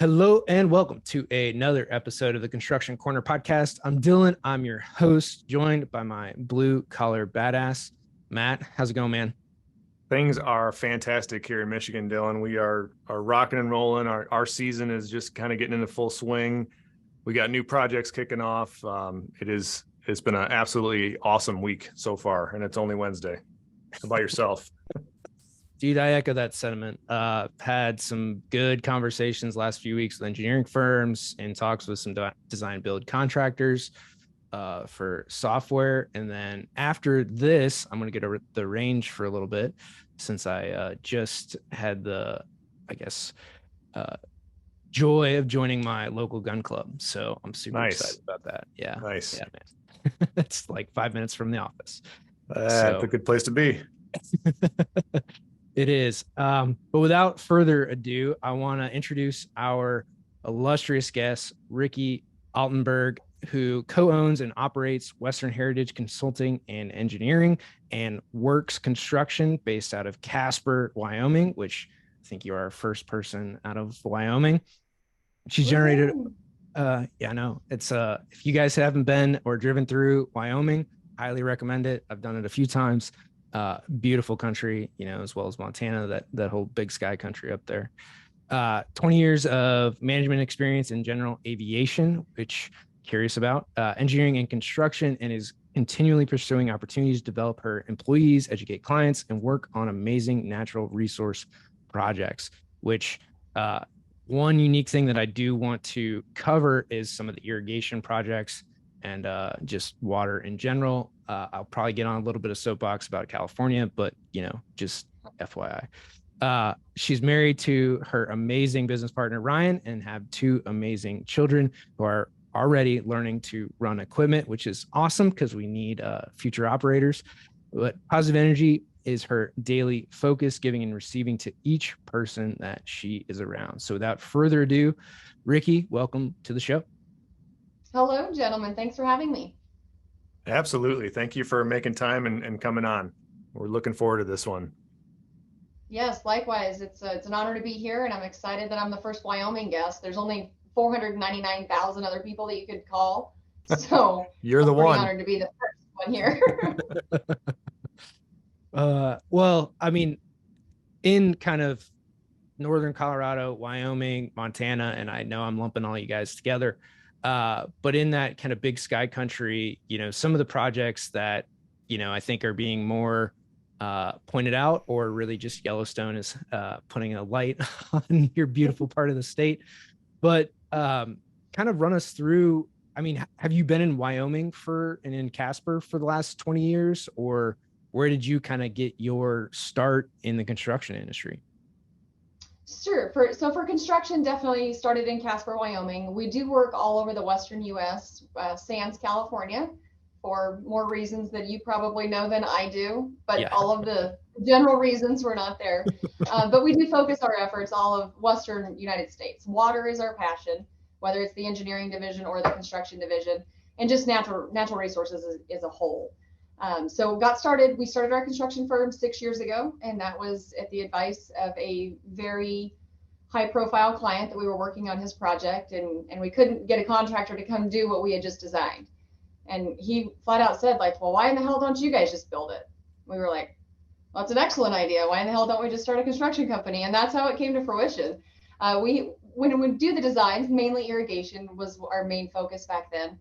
Hello and welcome to another episode of the Construction Corner podcast. I'm Dylan. I'm your host, joined by my blue collar badass, Matt. How's it going, man? Things are fantastic here in Michigan, Dylan. We are rocking and rolling. Our season is just kind of getting into full swing. We got new projects kicking off. It's been an absolutely awesome week so far, and it's only Wednesday. How about yourself? Dude, I echo that sentiment. Had some good conversations last few weeks with engineering firms and talks with some design build contractors for software. And then after this, I'm going to get over the range for a little bit since I just had I guess, uh, joy of joining my local gun club. So I'm super excited about that. Yeah. Nice. Yeah, man. It's like 5 minutes from the office. That's a good place to be. It is. But without further ado, I want to introduce our illustrious guest, Rikki Atenburg, who co-owns and operates Western Heritage Consulting and Engineering and Works Construction based out of Casper, Wyoming, which I think you are our first person out of Wyoming. She's generated, yeah, no, it's, if you guys haven't been or driven through Wyoming, highly recommend it. I've done it a few times. Beautiful country, as well as Montana, that whole big sky country up there. 20 years of management experience in general aviation, which curious about, engineering and construction, and is continually pursuing opportunities to develop her employees, educate clients, and work on amazing natural resource projects, which one unique thing that I do want to cover is some of the irrigation projects and just water in general. I'll probably get on a little bit of soapbox about California, but just FYI. She's married to her amazing business partner, Ryan, and have two amazing children who are already learning to run equipment, which is awesome because we need future operators. But positive energy is her daily focus, giving and receiving to each person that she is around. So without further ado, Rikki, welcome to the show. Hello, gentlemen. Thanks for having me. Absolutely. Thank you for making time and coming on. We're looking forward to this one. Yes, likewise. It's an honor to be here, and I'm excited that I'm the first Wyoming guest. There's only 499,000 other people that you could call, so You're the one. I'm honored to be the first one here. Well, I mean, in kind of northern Colorado, Wyoming, Montana, and I know I'm lumping all you guys together. But in that kind of big sky country, some of the projects that, I think are being more pointed out, or really just Yellowstone is putting a light on your beautiful part of the state. But kind of run us through, I mean, have you been in Wyoming and in Casper for the last 20 years, or where did you kind of get your start in the construction industry? Sure. For construction, definitely started in Casper, Wyoming. We do work all over the Western U.S., sans California, for more reasons that you probably know than I do. But yeah, all of the general reasons we're not there. But we do focus our efforts all of Western United States. Water is our passion, whether it's the engineering division or the construction division, and just natural resources as a whole. So we started our construction firm 6 years ago, and that was at the advice of a very high profile client that we were working on his project, and we couldn't get a contractor to come do what we had just designed. And he flat out said, like, well, why in the hell don't you guys just build it? We were like, well, that's an excellent idea. Why in the hell don't we just start a construction company? And that's how it came to fruition. When we do the designs, mainly irrigation was our main focus back then.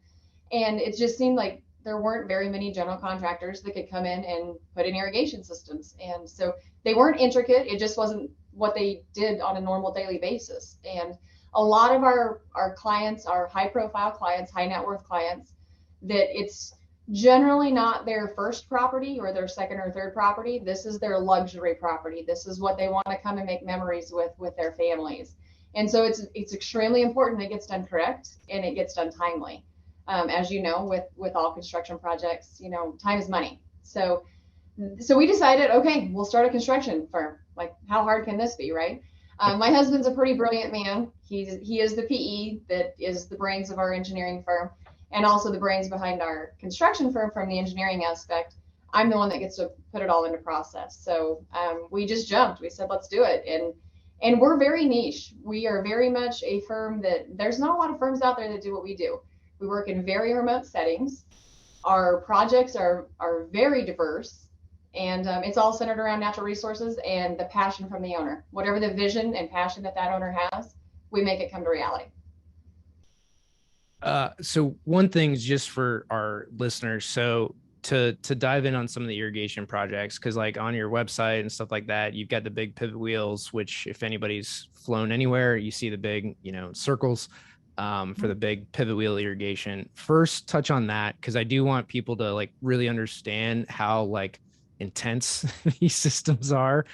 And it just seemed like there weren't very many general contractors that could come in and put in irrigation systems. And so they weren't intricate. It just wasn't what they did on a normal daily basis. And a lot of our clients are high profile clients, high net worth clients, that it's generally not their first property or their second or third property. This is their luxury property. This is what they want to come and make memories with their families. And so it's extremely important it gets done correct and it gets done timely. As you know, with all construction projects, time is money. So we decided, okay, we'll start a construction firm. Like, how hard can this be, right? My husband's a pretty brilliant man. He is the PE that is the brains of our engineering firm, and also the brains behind our construction firm from the engineering aspect. I'm the one that gets to put it all into process. So we just jumped. We said, let's do it. And we're very niche. We are very much a firm that there's not a lot of firms out there that do what we do. We work in very remote settings. Our projects are very diverse, and it's all centered around natural resources and the passion from the owner. Whatever the vision and passion that that owner has, we make it come to reality. So one thing is just for our listeners. So to dive in on some of the irrigation projects, because like on your website and stuff like that, you've got the big pivot wheels, which if anybody's flown anywhere, you see the big, circles for the big pivot wheel irrigation. First, touch on that, because I do want people to like really understand how like intense these systems are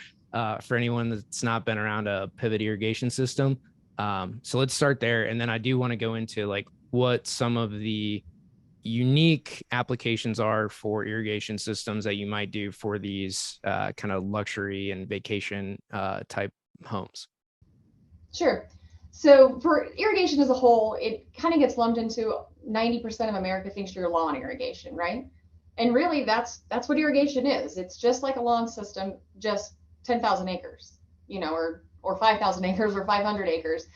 for anyone that's not been around a pivot irrigation system. So let's start there. And then I do want to go into like what some of the unique applications are for irrigation systems that you might do for these kind of luxury and vacation type homes. Sure. So for irrigation as a whole, it kind of gets lumped into 90% of America thinks you're lawn irrigation, right? And really that's what irrigation is. It's just like a lawn system, just 10,000 acres, or 5,000 acres or 500 acres.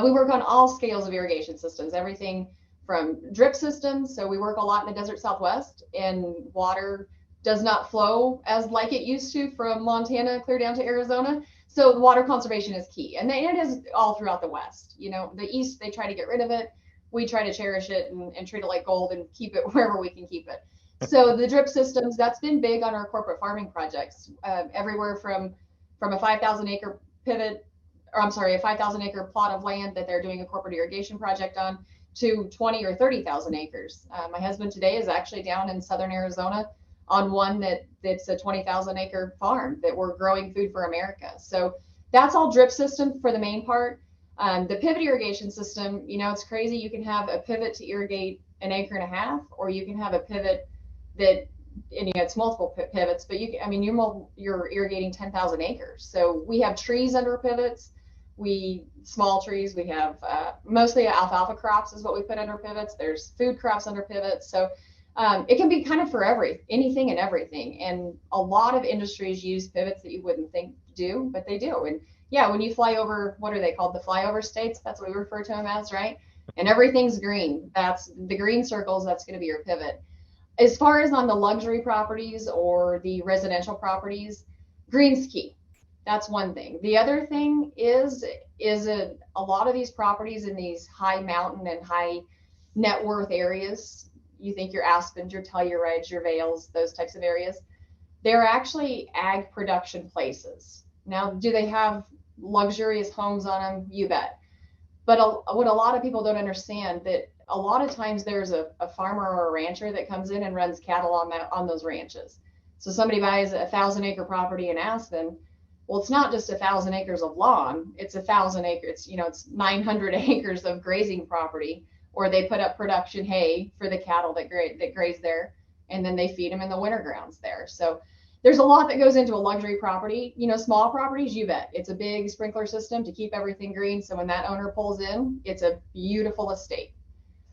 We work on all scales of irrigation systems, everything from drip systems. So we work a lot in the desert Southwest, and water does not flow as like it used to from Montana clear down to Arizona. So water conservation is key, and it is all throughout the West. The East, they try to get rid of it. We try to cherish it and treat it like gold and keep it wherever we can keep it. So the drip systems, that's been big on our corporate farming projects, everywhere from a 5,000 acre pivot, or I'm sorry, a 5,000 acre plot of land that they're doing a corporate irrigation project on, to 20 or 30,000 acres. My husband today is actually down in southern Arizona on one that's a 20,000 acre farm that we're growing food for America. So that's all drip system for the main part. The pivot irrigation system, it's crazy. You can have a pivot to irrigate an acre and a half, or you can have a pivot that, and it's multiple pivots, but you're irrigating 10,000 acres. So we have trees under pivots. Small trees, we have mostly alfalfa crops is what we put under pivots. There's food crops under pivots. So it can be kind of for anything and everything. And a lot of industries use pivots that you wouldn't think do, but they do. And yeah, when you fly over, what are they called? The flyover states, that's what we refer to them as, right? And everything's green. That's the green circles, that's going to be your pivot. As far as on the luxury properties or the residential properties, green's key. That's one thing. The other thing is a lot of these properties in these high mountain and high net worth areas, you think your Aspens, your Tellurides, your Vales, those types of areas, they're actually ag production places. Now, do they have luxurious homes on them? You bet. But what a lot of people don't understand, that a lot of times there's a farmer or a rancher that comes in and runs cattle on those ranches. So somebody buys a 1,000 acre property in Aspen. Well, it's not just 1,000 acres of lawn. It's 1,000 acres. It's 900 acres of grazing property, or they put up production hay for the cattle that graze there, and then they feed them in the winter grounds there. So there's a lot that goes into a luxury property. Small properties, you bet. It's a big sprinkler system to keep everything green. So when that owner pulls in, it's a beautiful estate.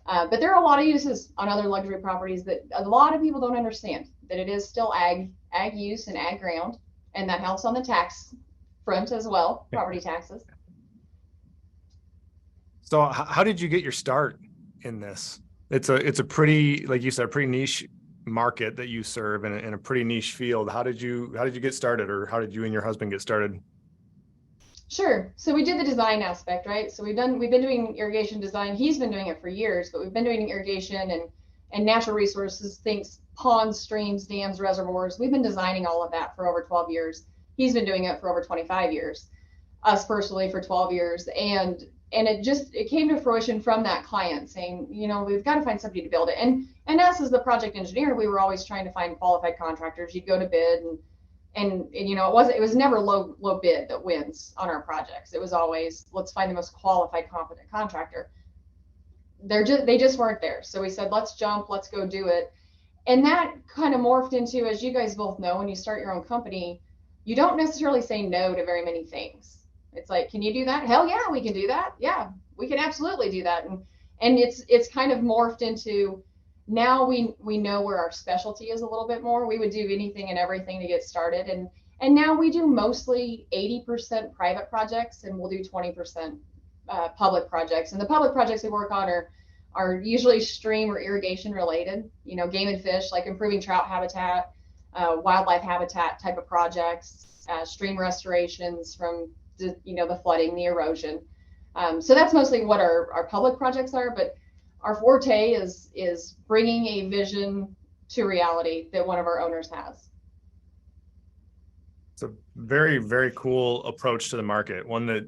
But there are a lot of uses on other luxury properties that a lot of people don't understand, that it is still ag use and ag ground. And that helps on the tax front as well, property taxes. So how did you get your start in this? It's a pretty, like you said, pretty niche market that you serve in a pretty niche field. How did you get started, or how did you and your husband get started? Sure. So we did the design aspect, right? So we've been doing irrigation design. He's been doing it for years, but we've been doing irrigation and natural resources, things, ponds, streams, dams, reservoirs. We've been designing all of that for over 12 years. He's been doing it for over 25 years, us personally for 12 years. And it came to fruition from that client saying, we've got to find somebody to build it. And us as the project engineer, we were always trying to find qualified contractors. You'd go to bid and it was never low bid that wins on our projects. It was always, let's find the most qualified, competent contractor. They just weren't there. So we said, let's jump, let's go do it. And that kind of morphed into, as you guys both know, when you start your own company, you don't necessarily say no to very many things. It's like, can you do that? Hell yeah, we can do that. Yeah, we can absolutely do that. And it's kind of morphed into, now we know where our specialty is a little bit more. We would do anything and everything to get started. And now we do mostly 80% private projects, and we'll do 20% public projects. And the public projects we work on are usually stream or irrigation related, game and fish, like improving trout habitat, wildlife habitat type of projects, stream restorations from the flooding, the erosion. So that's mostly what our public projects are. But our forte is bringing a vision to reality that one of our owners has. It's a very, very cool approach to the market. One that,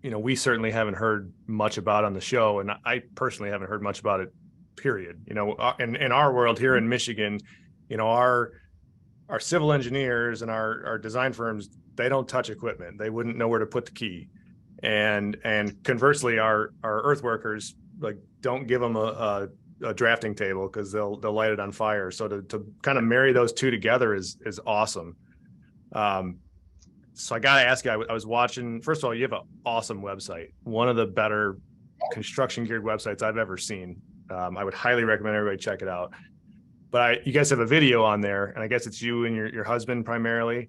we certainly haven't heard much about on the show. And I personally haven't heard much about it, period. In our world here in Michigan, our civil engineers and our design firms, they don't touch equipment. They wouldn't know where to put the key. And conversely, our earth workers, like, don't give them a drafting table, because they'll light it on fire. So to kind of marry those two together is awesome. So I got to ask you, I was watching, first of all, you have an awesome website, one of the better construction geared websites I've ever seen. I would highly recommend everybody check it out. But you guys have a video on there, and I guess it's you and your husband primarily.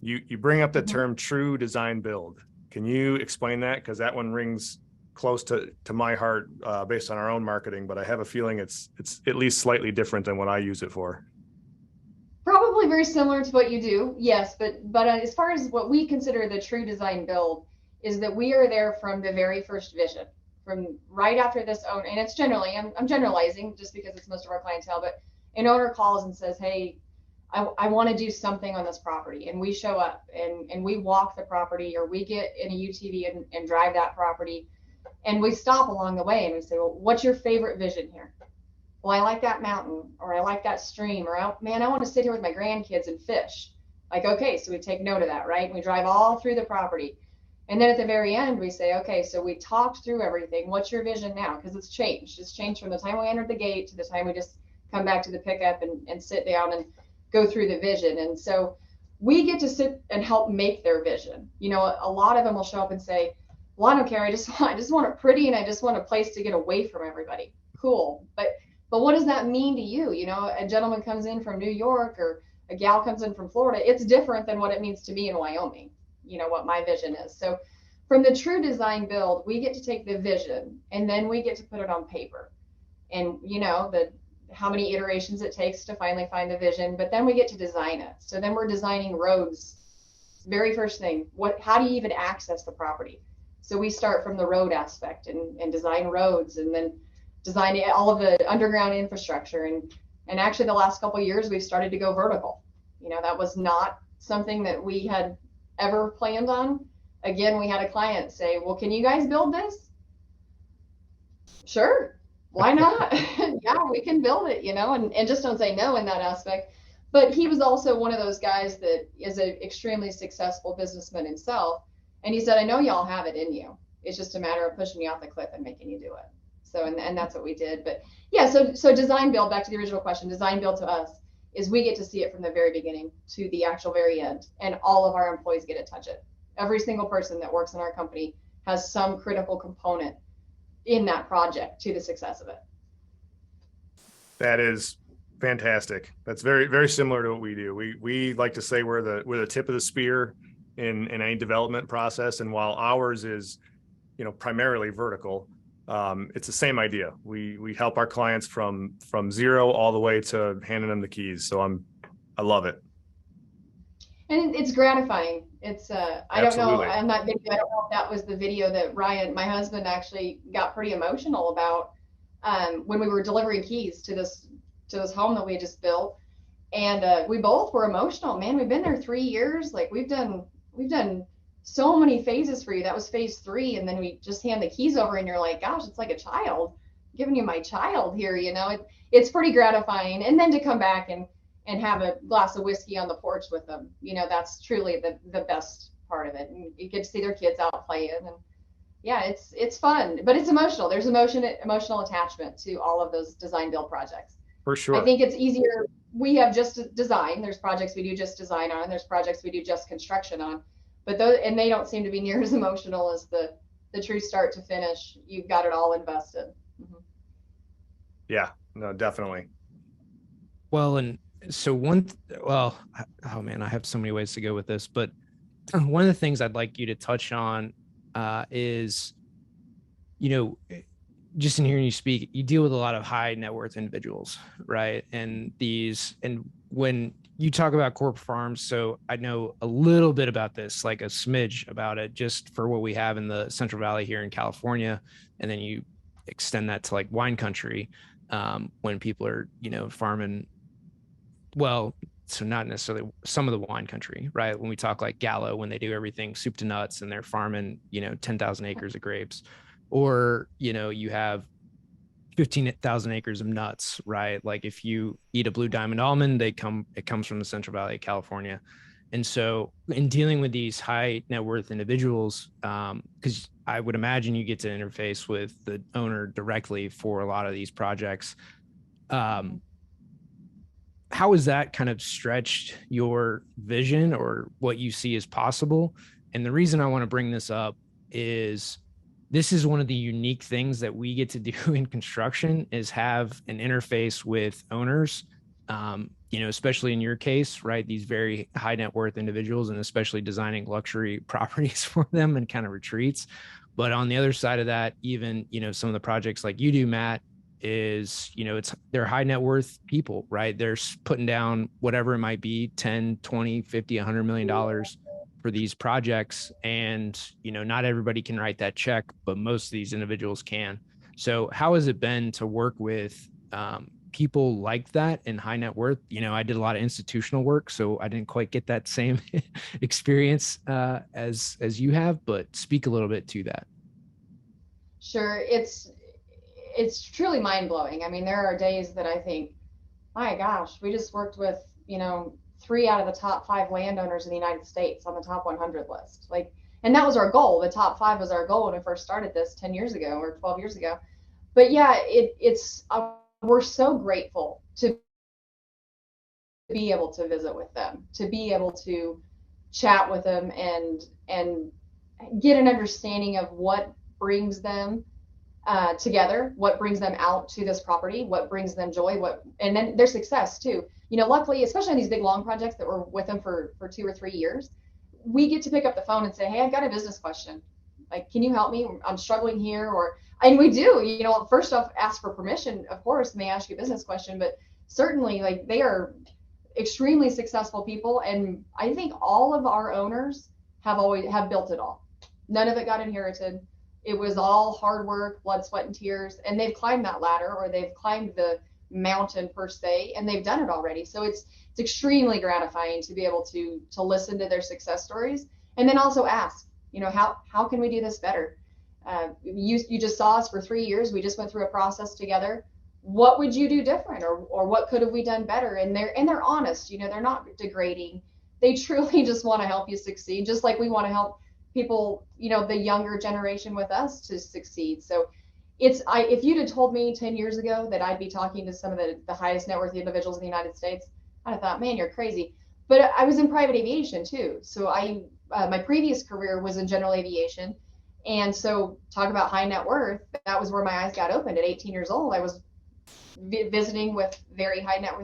You bring up the term true design build. Can you explain that? Because that one rings close to my heart based on our own marketing, but I have a feeling it's at least slightly different than what I use it for. Probably very similar to what you do, yes, but as far as what we consider the true design build is that we are there from the very first vision, from right after this owner, and it's generally, I'm generalizing just because it's most of our clientele, but an owner calls and says, hey, I want to do something on this property, and we show up and we walk the property, or we get in a UTV and drive that property, and we stop along the way and we say, well, what's your favorite vision here? Well, I like that mountain, or I like that stream, or man, I want to sit here with my grandkids and fish. Like, okay, so we take note of that, right? And we drive all through the property. And then at the very end, we say, okay, so we talked through everything. What's your vision now? Because it's changed. It's changed from the time we entered the gate to the time we just come back to the pickup and sit down and go through the vision. And so we get to sit and help make their vision. A lot of them will show up and say, well, I don't care. I just want it pretty, and I just want a place to get away from everybody. Cool. But what does that mean to you? A gentleman comes in from New York, or a gal comes in from Florida. It's different than what it means to me in Wyoming, what my vision is. So from the true design build, we get to take the vision, and then we get to put it on paper. And, how many iterations it takes to finally find the vision, but then we get to design it. So then we're designing roads. Very first thing, how do you even access the property? So we start from the road aspect and design roads, and then design all of the underground infrastructure. And actually the last couple of years, we've started to go vertical. That was not something that we had ever planned on. Again, we had a client say, well, can you guys build this? Sure. Why not? Yeah, we can build it, and just don't say no in that aspect. But he was also one of those guys that is an extremely successful businessman himself. And he said, I know y'all have it in you. It's just a matter of pushing you off the cliff and making you do it. So, and that's what we did. But yeah, so design build, back to the original question, design build to us is we get to see it from the very beginning to the actual very end. And all of our employees get to touch it. Every single person that works in our company has some critical component in that project to the success of it. That is fantastic. That's very, very similar to what we do. We like to say we're the tip of the spear in any development process. And while ours is, primarily vertical, it's the same idea. We help our clients from zero all the way to handing them the keys. So I love it. And it's gratifying. It's I don't know. I don't know if that was the video that Ryan, my husband, actually got pretty emotional about when we were delivering keys to this home that we just built, and we both were emotional. Man, we've been there 3 years. Like we've done so many phases for you. That was phase 3, and then we just hand the keys over, and you're like, gosh, it's like a child, I'm giving you my child here. It's pretty gratifying. And then to come back and have a glass of whiskey on the porch with them, that's truly the best part of it. And you get to see their kids out playing, and yeah, it's fun, but it's emotional. There's emotional attachment to all of those design build projects. For sure. I think it's easier. We have just design. There's projects we do just design on. There's projects we do just construction on, but they don't seem to be near as emotional as the true start to finish. You've got it all invested. Mm-hmm. Yeah, no, definitely. Well, and So well, oh man, I have so many ways to go with this, but one of the things I'd like you to touch on is, you know, just in hearing you speak, you deal with a lot of high net worth individuals, right? And when you talk about corporate farms, so I know a little bit about this, like a smidge about it, just for what we have in the Central Valley here in California, and then you extend that to like wine country, when people are, farming, well, so not necessarily some of the wine country, right? When we talk like Gallo, when they do everything soup to nuts and they're farming, 10,000 acres of grapes, or, you have 15,000 acres of nuts, right? Like if you eat a blue diamond almond, it comes from the Central Valley of California. And so in dealing with these high net worth individuals, because I would imagine you get to interface with the owner directly for a lot of these projects. Um, how has that kind of stretched your vision or what you see as possible? And the reason I want to bring this up is this is one of the unique things that we get to do in construction is have an interface with owners, especially in your case, right? These very high net worth individuals, and especially designing luxury properties for them and kind of retreats. But on the other side of that, even, some of the projects like you do, Matt, is, they're high net worth people, right? They're putting down whatever it might be, 10, 20, 50, $100 million for these projects. And, not everybody can write that check, but most of these individuals can. So how has it been to work with people like that in high net worth? I did a lot of institutional work, so I didn't quite get that same experience as you have, but speak a little bit to that. Sure, it's truly mind blowing. I mean, there are days that I think, my gosh, we just worked with, three out of the top five landowners in the United States on the top 100 list. Like, and that was our goal. The top five was our goal when we first started this 10 years ago or 12 years ago. But yeah, it's we're so grateful to be able to visit with them, to be able to chat with them and get an understanding of what brings them together, what brings them out to this property, what brings them joy, and then their success too. Luckily, especially on these big long projects that we're with them for 2 or 3 years, we get to pick up the phone and say, hey, I've got a business question. Like, can you help me? I'm struggling here. And we do, first off, ask for permission, of course, may I ask you a business question, but certainly like they are extremely successful people. And I think all of our owners have built it all. None of it got inherited. It was all hard work, blood, sweat, and tears, and they've climbed that ladder, or they've climbed the mountain per se, and they've done it already. So it's extremely gratifying to be able to listen to their success stories, and then also ask, how can we do this better? You just saw us for 3 years. We just went through a process together. What would you do different, or what could have we done better? And they're honest. They're not degrading. They truly just want to help you succeed, just like we want to help people, the younger generation with us to succeed. So if you'd have told me 10 years ago that I'd be talking to some of the highest net worth individuals in the United States, I'd have thought, man, you're crazy. But I was in private aviation too. So my previous career was in general aviation. And so talk about high net worth, that was where my eyes got opened at 18 years old. I was visiting with very high net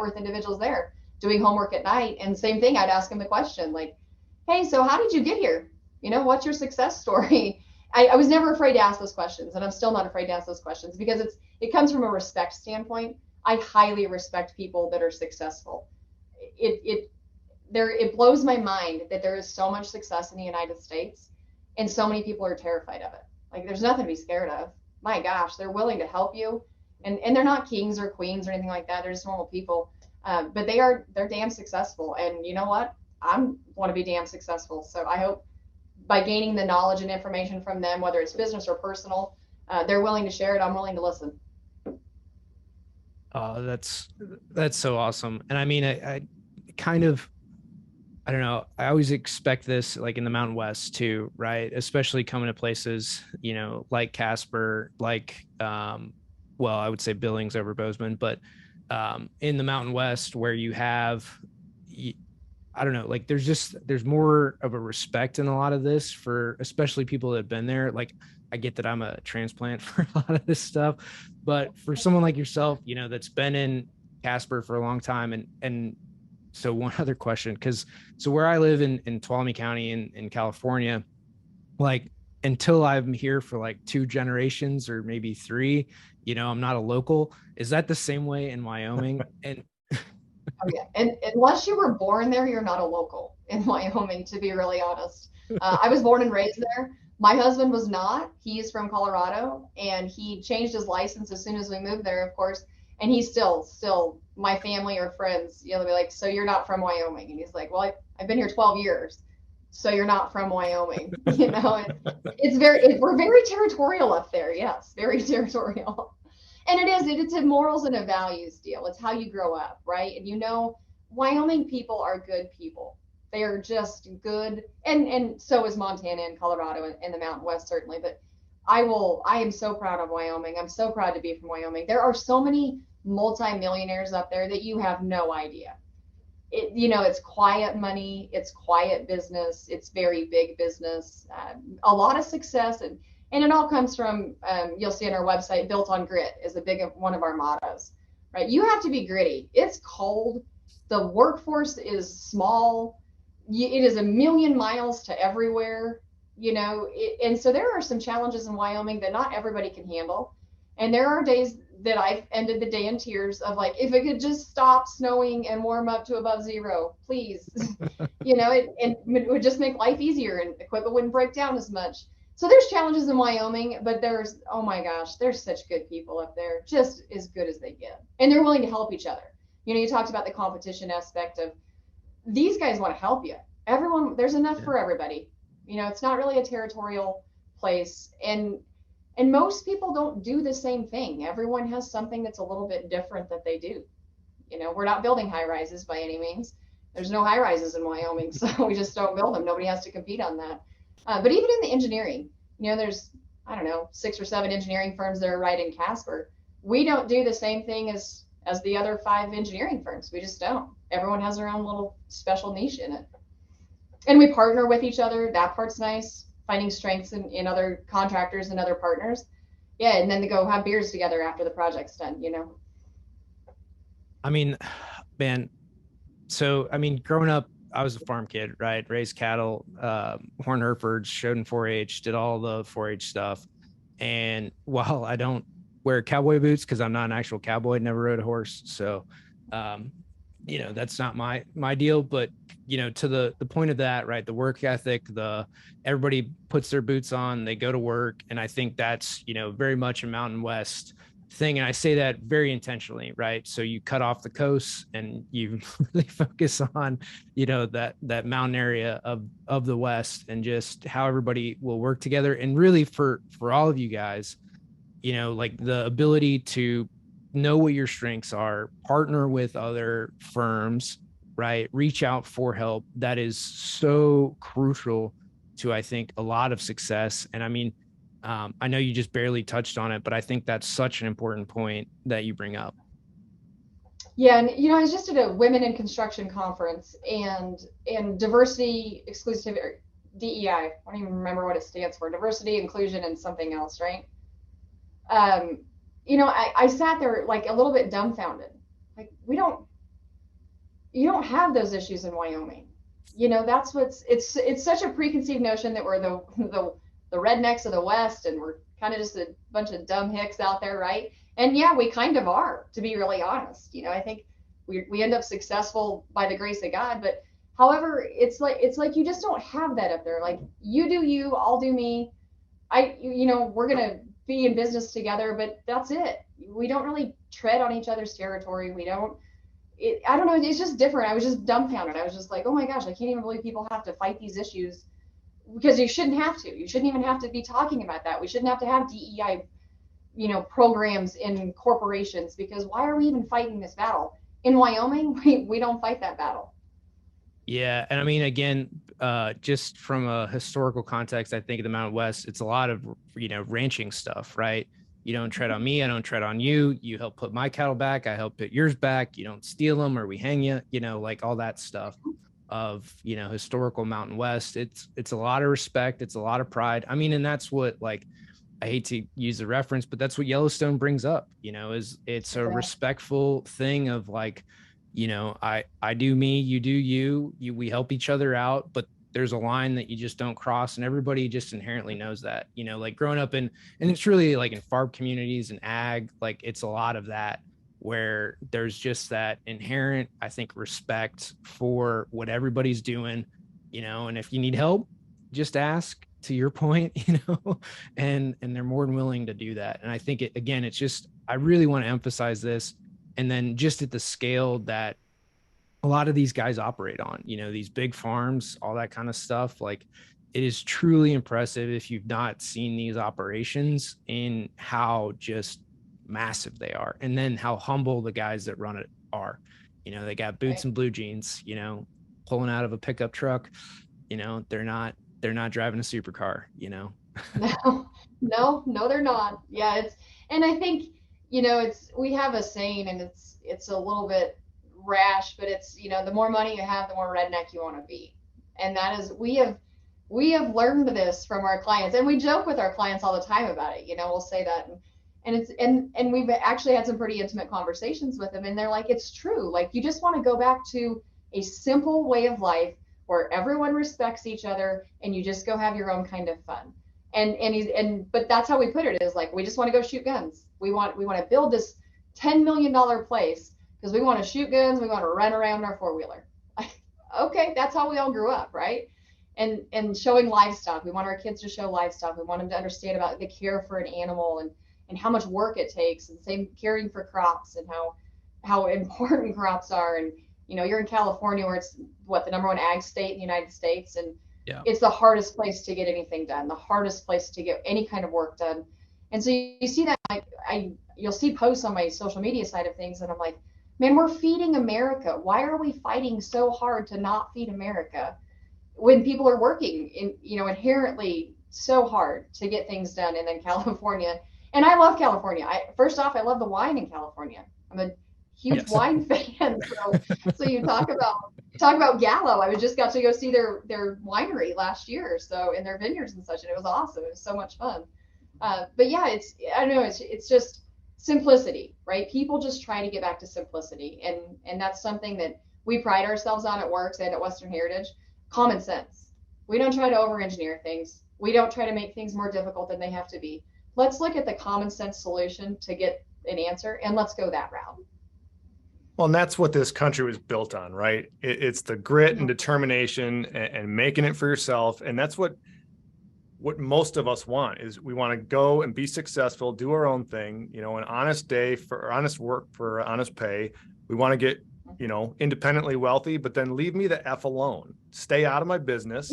worth individuals there, doing homework at night. And same thing, I'd ask them the question like, hey, so how did you get here? What's your success story? I was never afraid to ask those questions, and I'm still not afraid to ask those questions because it comes from a respect standpoint. I highly respect people that are successful. It blows my mind that there is so much success in the United States, and so many people are terrified of it. Like, there's nothing to be scared of. My gosh, they're willing to help you, and they're not kings or queens or anything like that. They're just normal people, but they're damn successful. And you know what? I want to be damn successful. So I hope by gaining the knowledge and information from them, whether it's business or personal, they're willing to share it. I'm willing to listen. That's so awesome. And I mean, I kind of, I don't know, I always expect this like in the Mountain West too, right? Especially coming to places, like Casper, like, well, I would say Billings over Bozeman, but in the Mountain West where you have, I don't know, like there's more of a respect in a lot of this for especially people that have been there. Like, I get that I'm a transplant for a lot of this stuff, but for someone like yourself, that's been in Casper for a long time. And so one other question, because so where I live in Tuolumne County in California, like until I'm here for like 2 generations or maybe 3, I'm not a local. Is that the same way in Wyoming? And Oh yeah, and unless you were born there, you're not a local in Wyoming, to be really honest. I was born and raised there. My husband was not. He's from Colorado, and he changed his license as soon as we moved there, of course. And he's still my family or friends. They'll be like, "So you're not from Wyoming?" And he's like, "Well, I've been here 12 years, so you're not from Wyoming." And we're very territorial up there. Yes, very territorial. And it's a morals and a values deal. It's how you grow up, right? And Wyoming people are good people. They are just good, and so is Montana and Colorado and the Mountain West certainly. But I am so proud of Wyoming. I'm so proud to be from Wyoming. There are so many multimillionaires up there that you have no idea. It's quiet money, it's quiet business, it's very big business, a lot of success, and it all comes from, you'll see on our website, built on grit is a big one of our mottos, right? You have to be gritty. It's cold. The workforce is small. It is a million miles to everywhere, and so there are some challenges in Wyoming that not everybody can handle. And there are days that I've ended the day in tears of like, if it could just stop snowing and warm up to above zero, please. And it would just make life easier and equipment wouldn't break down as much. So there's challenges in Wyoming, but oh my gosh, there's such good people up there, just as good as they get. And they're willing to help each other. You talked about the competition aspect of these guys want to help you. There's enough for everybody. It's not really a territorial place. And most people don't do the same thing. Everyone has something that's a little bit different that they do. We're not building high rises by any means. There's no high rises in Wyoming, so we just don't build them. Nobody has to compete on that. But even in the engineering, there's, I don't know, 6 or 7 engineering firms that are right in Casper. We don't do the same thing as the other 5 engineering firms. We just don't. Everyone has their own little special niche in it. And we partner with each other. That part's nice. Finding strengths in other contractors and other partners. Yeah, and then to go have beers together after the project's done, I mean, man, so, growing up, I was a farm kid, right? Raised cattle, horn Herefords, showed in 4-H, did all the 4-H stuff. And while I don't wear cowboy boots because I'm not an actual cowboy, never rode a horse. So, that's not my deal. But, to the point of that, right? The work ethic, everybody puts their boots on, they go to work. And I think that's, very much a Mountain West thing. And I say that very intentionally, right? So you cut off the coast and you really focus on, that mountain area of the West and just how everybody will work together. And really for all of you guys, like the ability to know what your strengths are, partner with other firms, right? Reach out for help. That is so crucial to, I think, a lot of success. And I know you just barely touched on it, but I think that's such an important point that you bring up. Yeah, and I was just at a Women in Construction conference, and diversity, exclusive, DEI. I don't even remember what it stands for. Diversity, inclusion, and something else, right? I sat there like a little bit dumbfounded. Like you don't have those issues in Wyoming. That's it's such a preconceived notion that we're the rednecks of the West and we're kind of just a bunch of dumb hicks out there, right? And yeah, we kind of are, to be really honest. I think we end up successful by the grace of God, but however, it's like you just don't have that up there. Like you do you, I'll do me. We're gonna be in business together, but that's it. We don't really tread on each other's territory. I don't know. It's just different. I was just dumbfounded. I was just like, oh my gosh, I can't even believe people have to fight these issues, because you shouldn't have to. You shouldn't even have to be talking about that. We shouldn't have to have DEI, programs in corporations, because why are we even fighting this battle? In Wyoming, we don't fight that battle. Yeah. And again, just from a historical context, I think in the Mountain West, it's a lot of, ranching stuff, right? You don't tread on me, I don't tread on you. You help put my cattle back, I help put yours back. You don't steal them or we hang you, like all that stuff of, historical Mountain West. It's a lot of respect. It's a lot of pride. And that's what, like, I hate to use the reference, but that's what Yellowstone brings up, is it's a Exactly. respectful thing of like, I do me, you do you, we help each other out, but there's a line that you just don't cross. And everybody just inherently knows that, like growing up and it's really like in farm communities and ag, like it's a lot of that where there's just that inherent, I think, respect for what everybody's doing, and if you need help, just ask, to your point, and they're more than willing to do that. And I think again, it's just, I really want to emphasize this. And then just at the scale that a lot of these guys operate on, these big farms, all that kind of stuff, like it is truly impressive if you've not seen these operations in how just massive they are. And then how humble the guys that run it are. They got boots Right. and blue jeans, pulling out of a pickup truck. They're not driving a supercar. No, no, they're not. Yeah, and I think, we have a saying, and it's a little bit rash, but it's, the more money you have, the more redneck you want to be. And that is, we have learned this from our clients, and we joke with our clients all the time about it. We'll say that, and we've actually had some pretty intimate conversations with them, and they're like, it's true. Like, you just want to go back to a simple way of life where everyone respects each other and you just go have your own kind of fun. But that's how we put it, is like, we just want to go shoot guns. We want to build this $10 million place because we want to shoot guns, we want to run around our four-wheeler. Okay, that's how we all grew up, right? And showing livestock. We want our kids to show livestock. We want them to understand about the care for an animal, and how much work it takes, and same caring for crops, and how important crops are. And you're in California, where it's the number one ag state in the United States, and Yeah. it's the hardest place to get anything done, the hardest place to get any kind of work done. And so you see that, like, you'll see posts on my social media side of things, and I'm like, man, we're feeding America. Why are we fighting so hard to not feed America when people are working inherently so hard to get things done? And then California, and I love California. First off, I love the wine in California. I'm a huge Yes. wine fan. So you talk about Gallo. I just got to go see their winery last year, so in their vineyards and such, and it was awesome. It was so much fun. But yeah, I don't know. It's just simplicity, right? People just try to get back to simplicity, and that's something that we pride ourselves on at Works and at Western Heritage. Common sense. We don't try to over-engineer things. We don't try to make things more difficult than they have to be. Let's look at the common sense solution to get an answer, and let's go that route. Well, and that's what this country was built on, right? It's the grit and determination and making it for yourself. And that's what most of us want, is we want to go and be successful, do our own thing, an honest day for honest work for honest pay. We want to get, independently wealthy, but then leave me the F alone. Stay out of my business.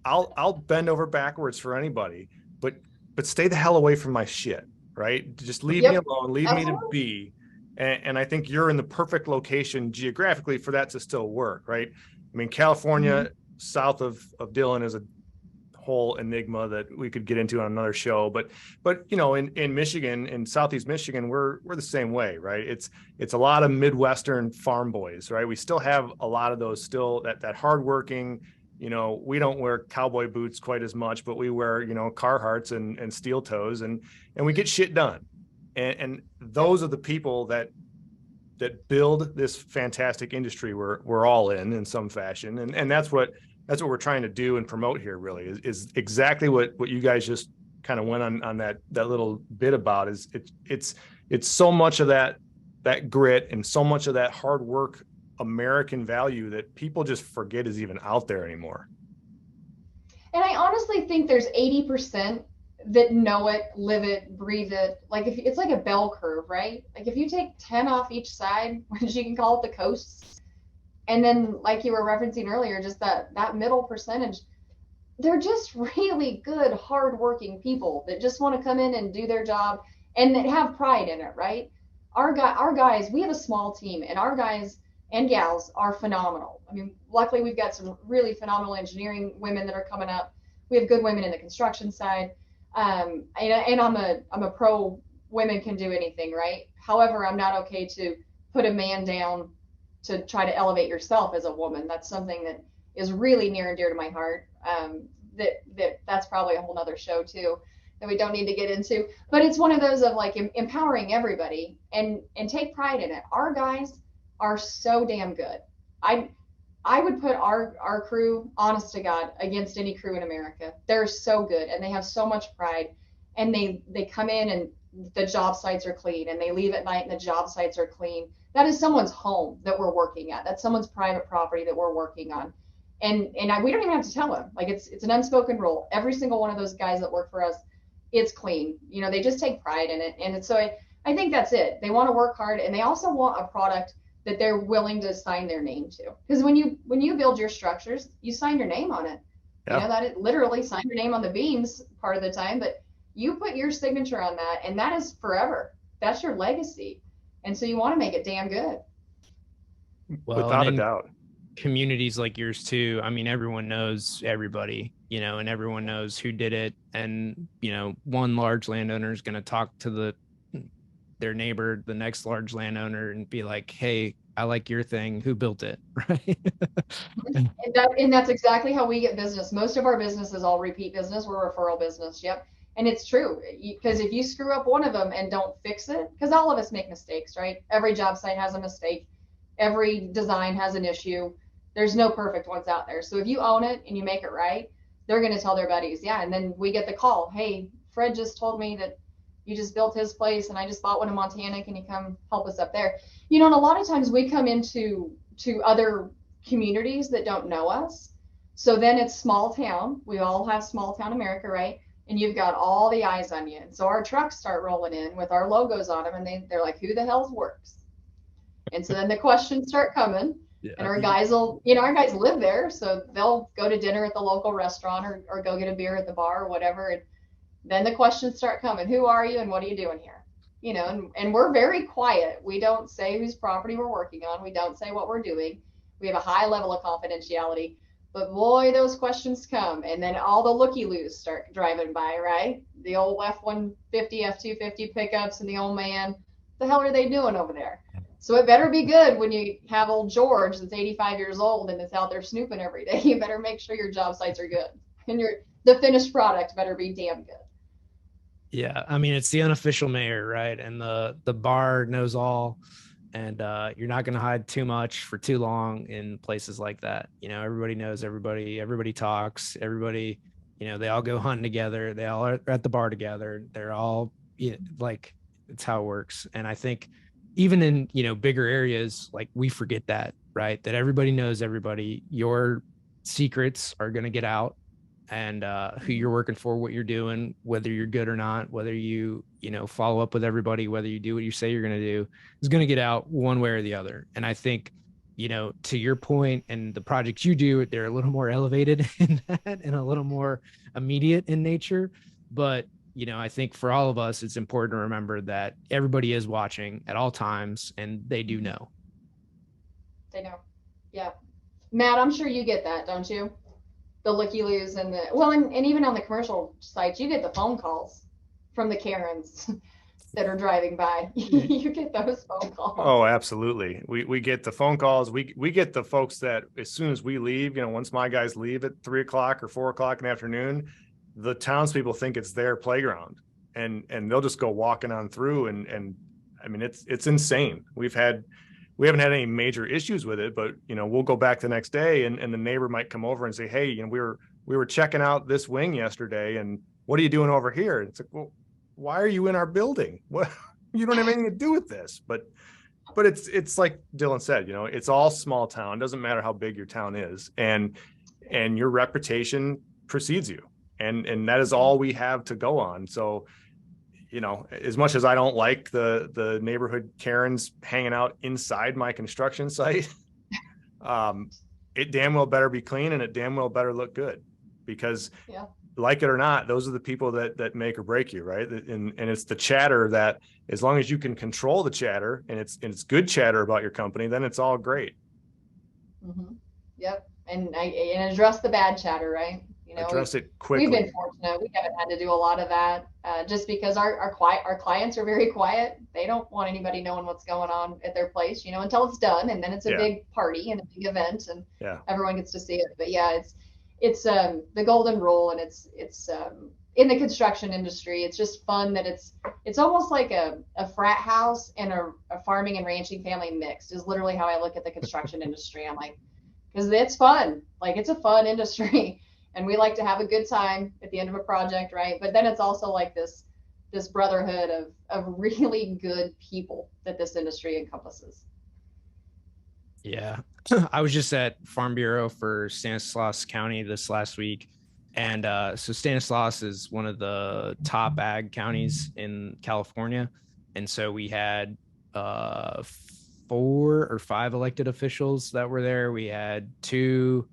I'll bend over backwards for anybody, but stay the hell away from my shit, right? Just leave me alone, leave me to be. And I think you're in the perfect location geographically for that to still work, right? I mean, California, south of Dillon, is a whole enigma that we could get into on another show. But in Michigan, in Southeast Michigan, we're the same way, right? It's a lot of Midwestern farm boys, right? We still have a lot of those, still that hardworking. We don't wear cowboy boots quite as much, but we wear Carhartts and steel toes, and we get shit done. And those are the people that build this fantastic industry we're all in some fashion. And that's what we're trying to do and promote here, really, is exactly what you guys just kind of went on that little bit about. Is it's so much of that grit and so much of that hard work American value that people just forget is even out there anymore. And I honestly think there's 80% that know it, live it, breathe it. Like, if it's like a bell curve, right? Like, if you take 10 off each side, which you can call it the coasts, and then, like you were referencing earlier, just that middle percentage, they're just really good, hardworking people that just want to come in and do their job and that have pride in it, right? Our guys, we have a small team, and our guys and gals are phenomenal. I mean, luckily we've got some really phenomenal engineering women that are coming up. We have good women in the construction side. And I'm a pro women can do anything, right? However, I'm not okay to put a man down to try to elevate yourself as a woman. That's something that is really near and dear to my heart. That's probably a whole nother show too. that we don't need to get into. But it's one of those of like empowering everybody and take pride in it. Our guys are so damn good. I would put our crew, honest to God, against any crew in America. They're so good and they have so much pride. And they come in and the job sites are clean, and they leave at night and the job sites are clean. That is someone's home that we're working at. That's someone's private property that we're working on. We don't even have to tell them. Like it's an unspoken rule. Every single one of those guys that work for us, it's clean. You know, they just take pride in it. And so I think that's it. They want to work hard, and they also want a product that they're willing to sign their name to. Because when you build your structures, you sign your name on it. Yeah. You know, that it literally sign your name on the beams part of the time, but you put your signature on that, and that is forever. That's your legacy. And so you want to make it damn good. Well, without a doubt. Communities like yours too. I mean, everyone knows everybody, you know, and everyone knows who did it. And, you know, one large landowner is going to talk to their neighbor, the next large landowner, and be like, hey, I like your thing. Who built it? Right. And that's exactly how we get business. Most of our business is all repeat business. We're referral business. Yep. And it's true, because if you screw up one of them and don't fix it, because all of us make mistakes, right? Every job site has a mistake. Every design has an issue. There's no perfect ones out there. So if you own it and you make it right, they're going to tell their buddies. Yeah. And then we get the call. Hey, Fred just told me that you just built his place, and I just bought one in Montana. Can you come help us up there? You know, and a lot of times we come into other communities that don't know us. So then it's small town. We all have small town America, right? And you've got all the eyes on you. And so our trucks start rolling in with our logos on them, and they're like, who the hell's Works? And so then the questions start coming. Yeah. And our guys our guys live there, so they'll go to dinner at the local restaurant or go get a beer at the bar or whatever. And then the questions start coming. Who are you and what are you doing here? You know, and we're very quiet. We don't say whose property we're working on. We don't say what we're doing. We have a high level of confidentiality. But boy, those questions come. And then all the looky-loos start driving by, right? The old F-150, F-250 pickups and the old man. What the hell are they doing over there? So it better be good when you have old George that's 85 years old and that's out there snooping every day. You better make sure your job sites are good. And the finished product better be damn good. Yeah, I mean, it's the unofficial mayor, right? And the bar knows all, and you're not going to hide too much for too long in places like that. You know, everybody knows everybody. Everybody talks. Everybody, you know, they all go hunting together. They all are at the bar together. They're all like, it's how it works. And I think even in, you know, bigger areas, like we forget that, right? That everybody knows everybody. Your secrets are going to get out. And who you're working for, what you're doing, whether you're good or not, whether you follow up with everybody, whether you do what you say you're going to do, is going to get out one way or the other. And I think, you know, to your point, and the projects you do, they're a little more elevated in that and a little more immediate in nature. But, you know, I think for all of us, it's important to remember that everybody is watching at all times, and they do know. They know. Yeah. Matt, I'm sure you get that, don't you? The looky-loos and and even on the commercial sites, you get the phone calls from the Karens that are driving by. You get those phone calls. Oh, absolutely. We get the phone calls. We get the folks that as soon as we leave, you know, once my guys leave at 3 o'clock or 4 o'clock in the afternoon, the townspeople think it's their playground, and they'll just go walking on through. And I mean, it's insane. We haven't had any major issues with it, but, you know, we'll go back the next day and the neighbor might come over and say, hey, you know, we were checking out this wing yesterday, and what are you doing over here? It's like, well, why are you in our building? What, you don't have anything to do with this. But it's like Dylan said, you know, it's all small town. It doesn't matter how big your town is, and your reputation precedes you. And that is all we have to go on. So, you know, as much as I don't like the neighborhood Karens hanging out inside my construction site, it damn well better be clean, and it damn well better look good, because like it or not, those are the people that make or break you, right? And it's the chatter that, as long as you can control the chatter and it's good chatter about your company, then it's all great. Mm-hmm. Yep. And address the bad chatter, right? You know, address it quickly. We've been fortunate. We haven't had to do a lot of that, just because our clients are very quiet. They don't want anybody knowing what's going on at their place, you know, until it's done, and then it's a big party and a big event, and everyone gets to see it. But yeah, it's the golden rule, and in the construction industry. It's just fun that it's almost like a frat house and a farming and ranching family mixed is literally how I look at the construction industry. I'm like, because it's fun. Like, it's a fun industry. And we like to have a good time at the end of a project, right? But then it's also like this brotherhood of really good people that this industry encompasses. Yeah. I was just at Farm Bureau for Stanislaus County this last week. And so Stanislaus is one of the top ag counties in California. And so we had 4 or 5 elected officials that were there. We had 2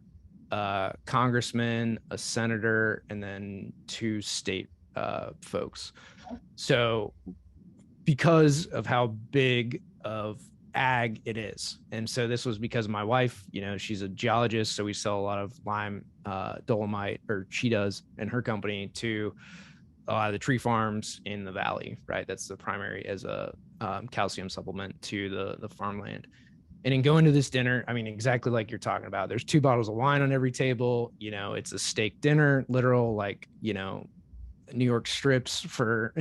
congressmen, a senator, and then 2 state folks. So because of how big of ag it is. And so this was because my wife, she's a geologist. So we sell a lot of lime, dolomite, or she does, in her company, to a lot of the tree farms in the valley, right? That's the primary as a calcium supplement to the farmland. And in going to this dinner, I mean, exactly like you're talking about, there's 2 bottles of wine on every table. It's a steak dinner, literal, like, New York strips for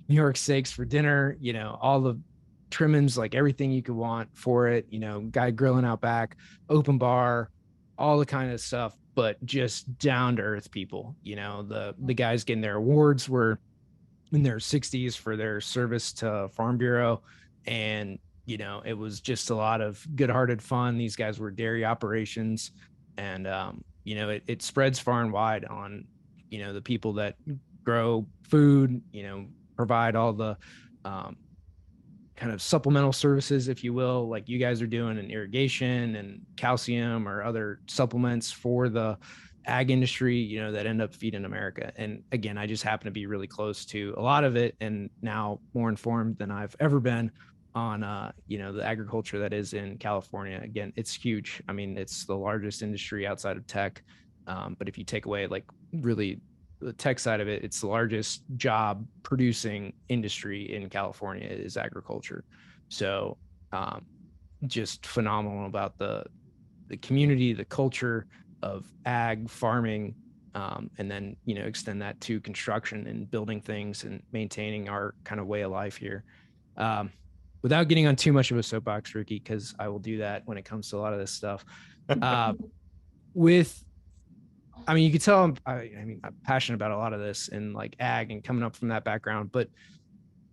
New York steaks for dinner, all the trimmings, like everything you could want for it, guy grilling out back, open bar, all the kind of stuff, but just down to earth people. The guys getting their awards were in their 60s for their service to Farm Bureau. And, it was just a lot of good-hearted fun. These guys were dairy operations, and, it spreads far and wide on, the people that grow food, provide all the kind of supplemental services, if you will, like you guys are doing in irrigation and calcium or other supplements for the ag industry, that end up feeding America. And again, I just happen to be really close to a lot of it, and now more informed than I've ever been on, the agriculture that is in California. Again, it's huge. I mean, it's the largest industry outside of tech. But if you take away, like, really the tech side of it, it's the largest job producing industry in California is agriculture. So just phenomenal about the community, the culture of ag farming, and then, extend that to construction and building things and maintaining our kind of way of life here. Without getting on too much of a soapbox, Rikki, because I will do that when it comes to a lot of this stuff. I mean, you could tell I'm passionate about a lot of this and like ag and coming up from that background. But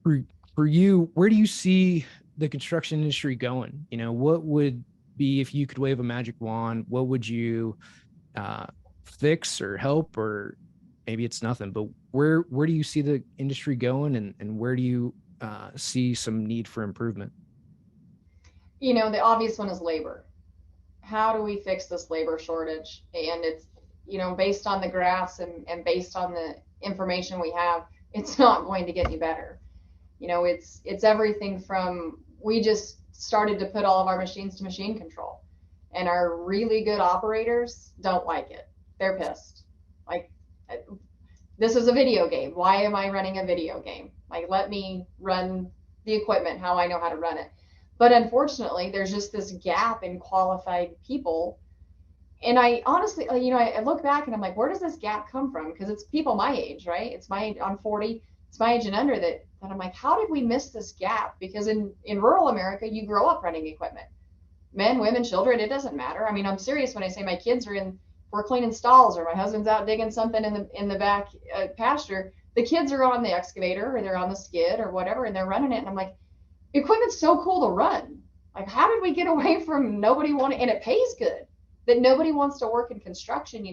for you, where do you see the construction industry going? What would be, if you could wave a magic wand, what would you fix or help? Or maybe it's nothing, but where do you see the industry going, and where do you see some need for improvement? The obvious one is labor. How do we fix this labor shortage? And it's, based on the graphs and based on the information we have, it's not going to get any better. It's everything from, we just started to put all of our machines to machine control, and our really good operators don't like it. They're pissed. Like, this is a video game. Why am I running a video game? Like, let me run the equipment how I know how to run it. But unfortunately, there's just this gap in qualified people. And I honestly, I look back and I'm like, where does this gap come from? Because it's people my age, right? I'm 40. It's my age and under that I'm like, how did we miss this gap? Because in rural America, you grow up running equipment. Men, women, children, it doesn't matter. I mean, I'm serious when I say my kids we're cleaning stalls, or my husband's out digging something in the back pasture. The kids are on the excavator, or they're on the skid or whatever, and they're running it. And I'm like, equipment's so cool to run. Like, how did we get away from nobody wanting, and it pays good, that nobody wants to work in construction,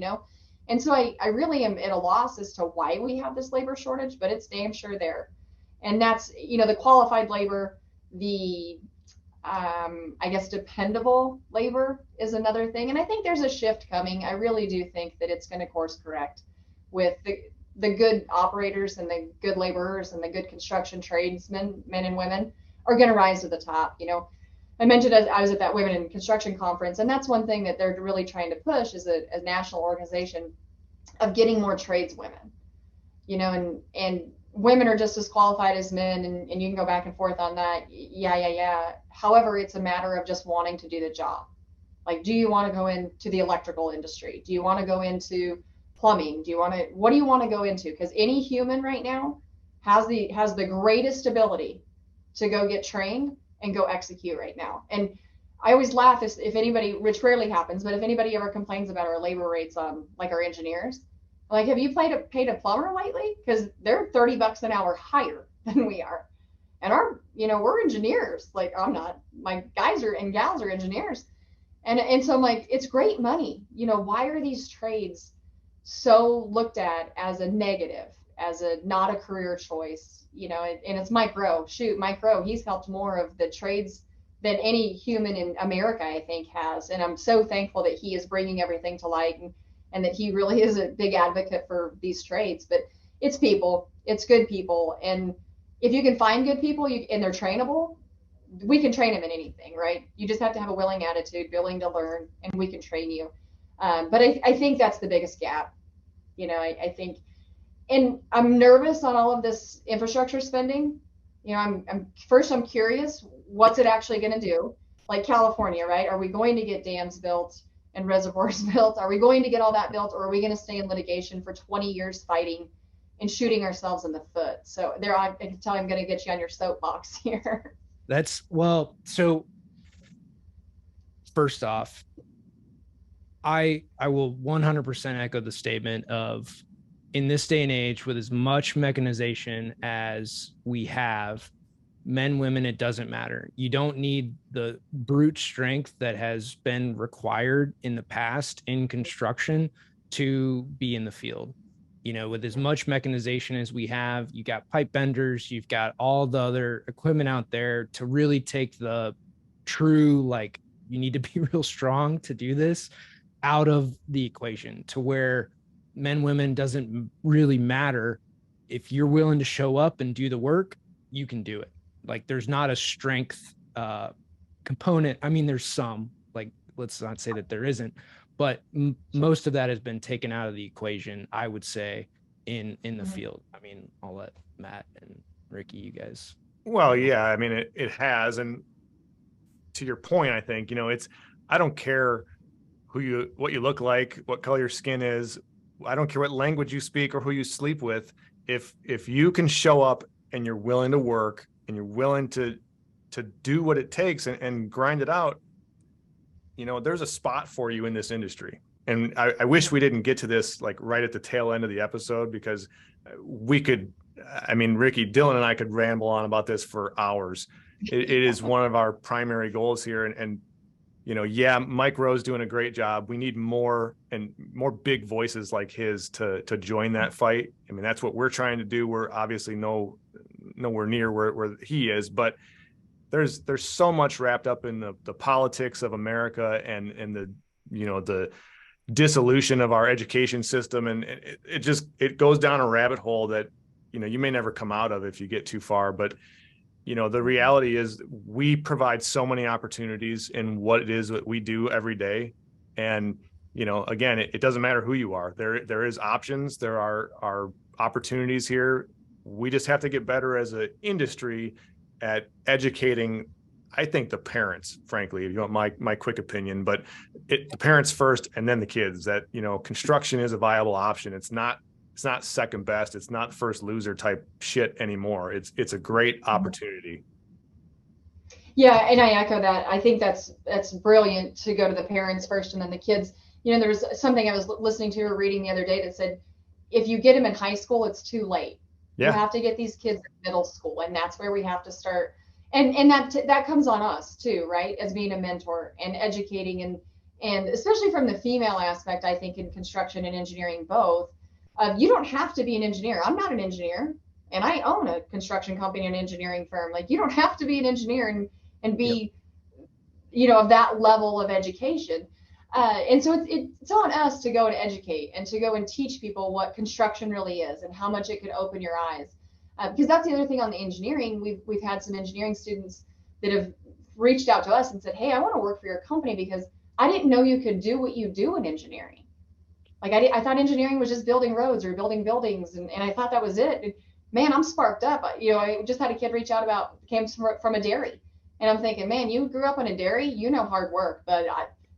And so I really am at a loss as to why we have this labor shortage, but it's damn sure there. And that's, the qualified labor, the, I guess, dependable labor is another thing. And I think there's a shift coming. I really do think that it's going to course correct with the good operators and the good laborers and the good construction tradesmen, men and women, are going to rise to the top. I mentioned I was at that Women in Construction conference, and that's one thing that they're really trying to push is a national organization of getting more tradeswomen, and women are just as qualified as men, and you can go back and forth on that. Yeah. However, it's a matter of just wanting to do the job. Like, do you want to go into the electrical industry? Do you want to go into plumbing? What do you want to go into? Because any human right now has the greatest ability to go get trained and go execute right now. And I always laugh if anybody, which rarely happens, but if anybody ever complains about our labor rates on like our engineers, like, have you paid a plumber lately? Because they're $30 an hour higher than we are. And we're engineers. Like, I'm not, my guys are and gals are engineers. And so I'm like, it's great money. Why are these trades so looked at as a negative, as a not a career choice? And it's Mike Rowe. Shoot, Mike Rowe, he's helped more of the trades than any human in America, I think, has. And I'm so thankful that he is bringing everything to light, and that he really is a big advocate for these trades. But it's people, it's good people. And if you can find good people and they're trainable, we can train them in anything, right? You just have to have a willing attitude, willing to learn, and we can train you. But I think that's the biggest gap. I think, and I'm nervous on all of this infrastructure spending. I'm curious, what's it actually going to do? Like California, right? Are we going to get dams built and reservoirs built? Are we going to get all that built, or are we going to stay in litigation for 20 years fighting and shooting ourselves in the foot? So I can tell I'm going to get you on your soapbox here. So first off, I will 100% echo the statement of, in this day and age, with as much mechanization as we have, men, women, it doesn't matter. You don't need the brute strength that has been required in the past in construction to be in the field. With as much mechanization as we have, you got pipe benders, you've got all the other equipment out there to really take the true, like, you need to be real strong to do this, out of the equation, to where men, women doesn't really matter. If you're willing to show up and do the work, you can do it. Like, there's not a strength component. I mean, there's some, like, let's not say that there isn't, but most of that has been taken out of the equation, I would say, in the field. I mean, I'll let Matt and Rikki, you guys. Well, yeah, I mean, it has. And to your point, I think, I don't care what you look like, what color your skin is. I don't care what language you speak or who you sleep with. If you can show up and you're willing to work and you're willing to do what it takes and grind it out, there's a spot for you in this industry. And I wish we didn't get to this like right at the tail end of the episode, because Rikki, Dylan and I could ramble on about this for hours. It is one of our primary goals here. And yeah, Mike Rowe's doing a great job. We need more big voices like his to join that fight. I mean, that's what we're trying to do. We're obviously nowhere near where he is, but there's so much wrapped up in the politics of America and the dissolution of our education system. And it goes down a rabbit hole that, you may never come out of if you get too far. But, the reality is we provide so many opportunities in what it is that we do every day. And, again, it doesn't matter who you are. There is options. There are opportunities here. We just have to get better as an industry at educating, I think, the parents, frankly, if you want my quick opinion, but the parents first and then the kids, that, construction is a viable option. It's not second best. It's not first loser type shit anymore. It's a great opportunity. Yeah, and I echo that. I think that's brilliant to go to the parents first and then the kids. There was something I was listening to or reading the other day that said, if you get them in high school, it's too late. Yeah. You have to get these kids in middle school, and that's where we have to start. And that comes on us too, right? As being a mentor and educating, and especially from the female aspect, I think in construction and engineering both. You don't have to be an engineer. I'm not an engineer, and I own a construction company and engineering firm. Like, you don't have to be an engineer and be, of that level of education. And so it's on us to go and educate and to go and teach people what construction really is and how much it could open your eyes. Because that's the other thing on the engineering. We've had some engineering students that have reached out to us and said, hey, I want to work for your company because I didn't know you could do what you do in engineering. Like, I thought engineering was just building roads or building buildings, and I thought that was it. And, man, I'm sparked up. I just had a kid reach out came from a dairy, and I'm thinking, man, you grew up on a dairy, hard work, but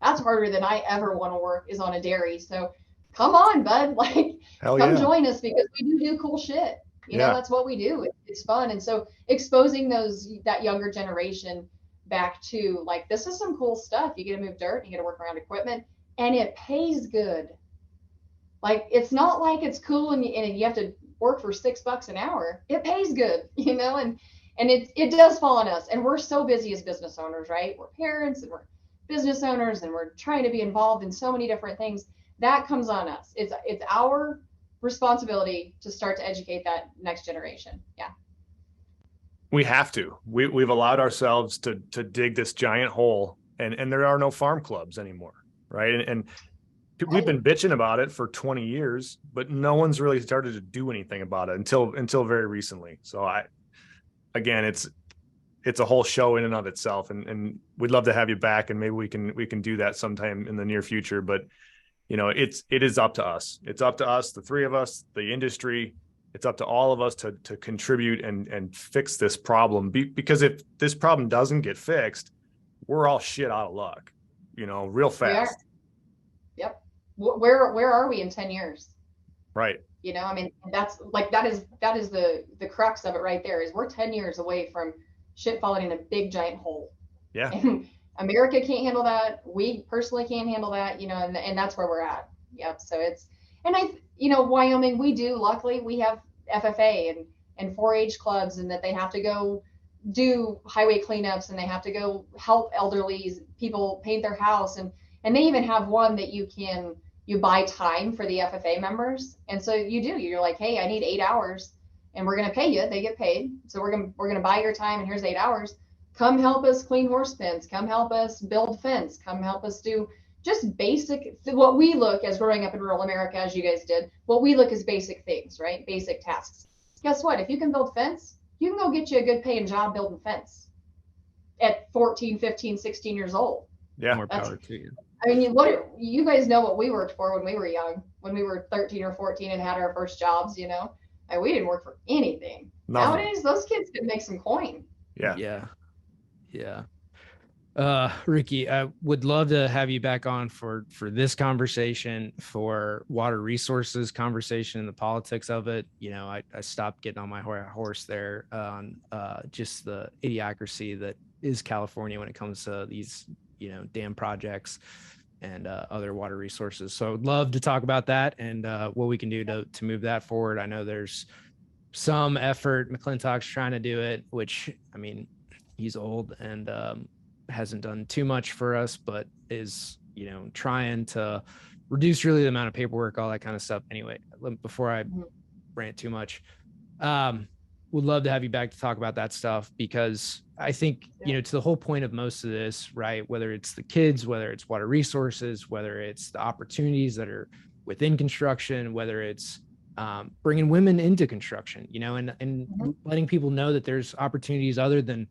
that's harder than I ever want to work is on a dairy. So come on, bud, like Hell come yeah. join us because we do cool shit. Yeah. That's what we do. It's fun. And so exposing that younger generation back to like, this is some cool stuff. You get to move dirt, you get to work around equipment, and it pays good. Like, it's not like it's cool and you have to work for $6 an hour. It pays good, and it does fall on us. And we're so busy as business owners, right? We're parents and we're business owners and we're trying to be involved in so many different things. That comes on us. It's our responsibility to start to educate that next generation. Yeah. We have to. We've allowed ourselves to dig this giant hole, and there are no farm clubs anymore, right? And we've been bitching about it for 20 years, but no one's really started to do anything about it until very recently. So again, it's a whole show in and of itself, and we'd love to have you back, and maybe we can do that sometime in the near future. But it is up to us. It's up to us, the three of us, the industry. It's up to all of us to contribute and fix this problem. Because if this problem doesn't get fixed, we're all shit out of luck, real fast. Yep. Where are we in 10 years? Right. I mean, that's like, that is the crux of it right there, is we're 10 years away from shit falling in a big giant hole. Yeah. And America can't handle that. We personally can't handle that, and that's where we're at. Yep. So Wyoming, luckily we have FFA and 4-H clubs, and that they have to go do highway cleanups, and they have to go help elderly people paint their house. And they even have one that you buy time for the FFA members. And so you're like, hey, I need 8 hours and we're going to pay you. They get paid. So we're going to buy your time, and here's 8 hours. Come help us clean horse pens. Come help us build fence. Come help us do just basic, what we look as growing up in rural America, as you guys did, what we look as basic things, right? Basic tasks. Guess what? If you can build fence, you can go get you a good paying job building fence at 14, 15, 16 years old. Yeah. More power to you. I mean, you guys know what we worked for when we were young, when we were 13 or 14 and had our first jobs, and we didn't work for anything. Nothing. Nowadays, those kids could make some coin. Yeah. Rikki, I would love to have you back on for this conversation, for water resources conversation and the politics of it. I stopped getting on my horse there on just the idiocracy that is California when it comes to these dam projects and other water resources. So I would love to talk about that and what we can do to move that forward. I know there's some effort. McClintock's trying to do it, which, I mean, he's old and hasn't done too much for us, but is, trying to reduce really the amount of paperwork, all that kind of stuff. Anyway, before I rant too much, would love to have you back to talk about that stuff, because I think, to the whole point of most of this, right, whether it's the kids, whether it's water resources, whether it's the opportunities that are within construction, whether it's bringing women into construction, and letting people know that there's opportunities other than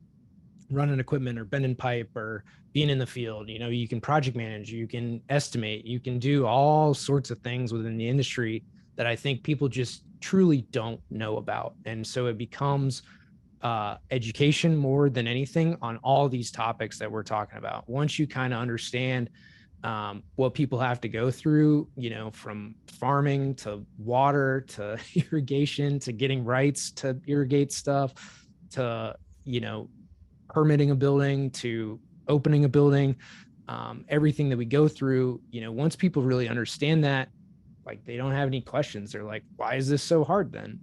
running equipment or bending pipe or being in the field. You can project manage, you can estimate, you can do all sorts of things within the industry that I think people just truly don't know about. And so it becomes education more than anything on all these topics that we're talking about. Once you kind of understand what people have to go through, from farming to water to irrigation to getting rights to irrigate stuff to, permitting a building to opening a building, everything that we go through, once people really understand that, like, they don't have any questions. They're like, why is this so hard then?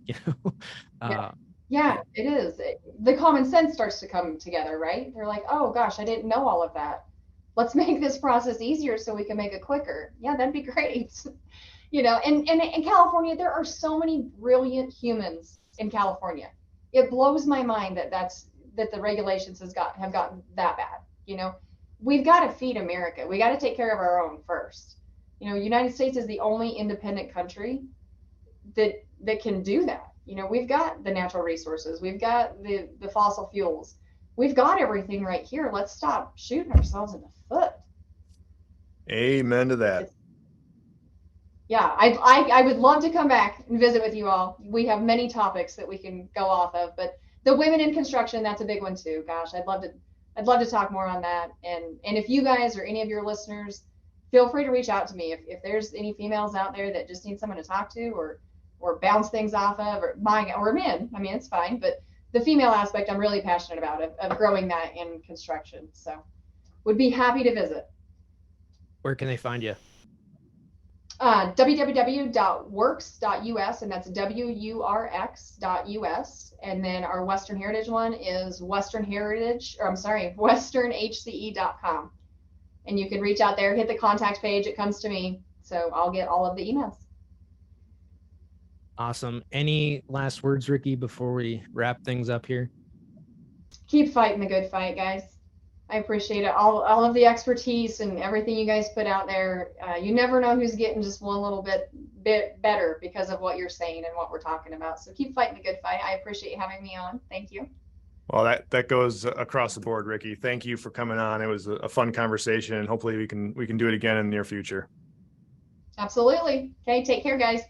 Yeah, it is. The common sense starts to come together, right? They're like, oh gosh, I didn't know all of that. Let's make this process easier so we can make it quicker. Yeah, that'd be great. And in California, there are so many brilliant humans in California. It blows my mind that the regulations have gotten that bad. We've got to feed America. We got to take care of our own first. United States is the only independent country that can do that. We've got the natural resources, we've got the fossil fuels, we've got everything right here. Let's stop shooting ourselves in the foot. Amen to that. I would love to come back and visit with you all. We have many topics that we can go off of, but the women in construction, that's a big one too. Gosh, I'd love to talk more on that. And if you guys or any of your listeners feel free to reach out to me if there's any females out there that just need someone to talk to or bounce things off of, or men. I mean, it's fine, but the female aspect I'm really passionate about of growing that in construction. So would be happy to visit. Where can they find you? www.works.us, and that's WURX.us. And then our Western Heritage one is westernhce.com. And you can reach out there, hit the contact page, it comes to me. So I'll get all of the emails. Awesome. Any last words, Rikki, before we wrap things up here? Keep fighting the good fight, guys. I appreciate it. All of the expertise and everything you guys put out there. You never know who's getting just one little bit better because of what you're saying and what we're talking about. So keep fighting the good fight. I appreciate you having me on. Thank you. Well, that goes across the board, Rikki. Thank you for coming on. It was a fun conversation, and hopefully we can do it again in the near future. Absolutely. Okay, take care, guys.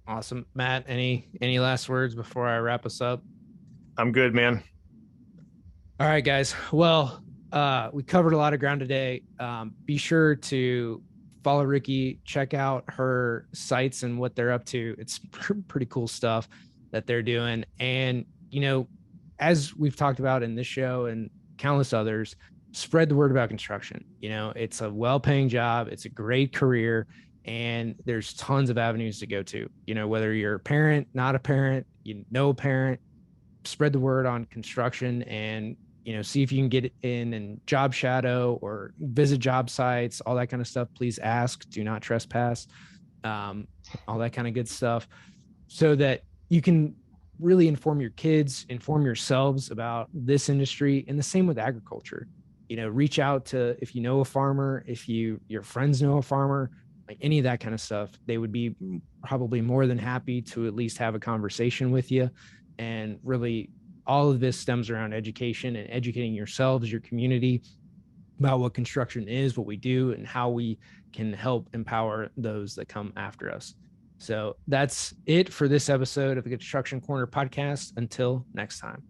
Awesome. Matt, any last words before I wrap us up? I'm good, man. All right, guys. Well, we covered a lot of ground today. Be sure to follow Rikki, check out her sites and what they're up to. It's pretty cool stuff that they're doing. And, as we've talked about in this show and countless others, spread the word about construction. It's a well-paying job. It's a great career. And there's tons of avenues to go to, whether you're a parent, not a parent, a parent, spread the word on construction and, see if you can get in and job shadow or visit job sites, all that kind of stuff. Please ask, do not trespass, all that kind of good stuff, so that you can really inform your kids, inform yourselves about this industry. And the same with agriculture. Reach out to, if you know a farmer, if your friends know a farmer, like any of that kind of stuff, they would be probably more than happy to at least have a conversation with you. And really, all of this stems around education and educating yourselves, your community, about what construction is, what we do, and how we can help empower those that come after us. So that's it for this episode of the Construction Corner podcast. Until next time.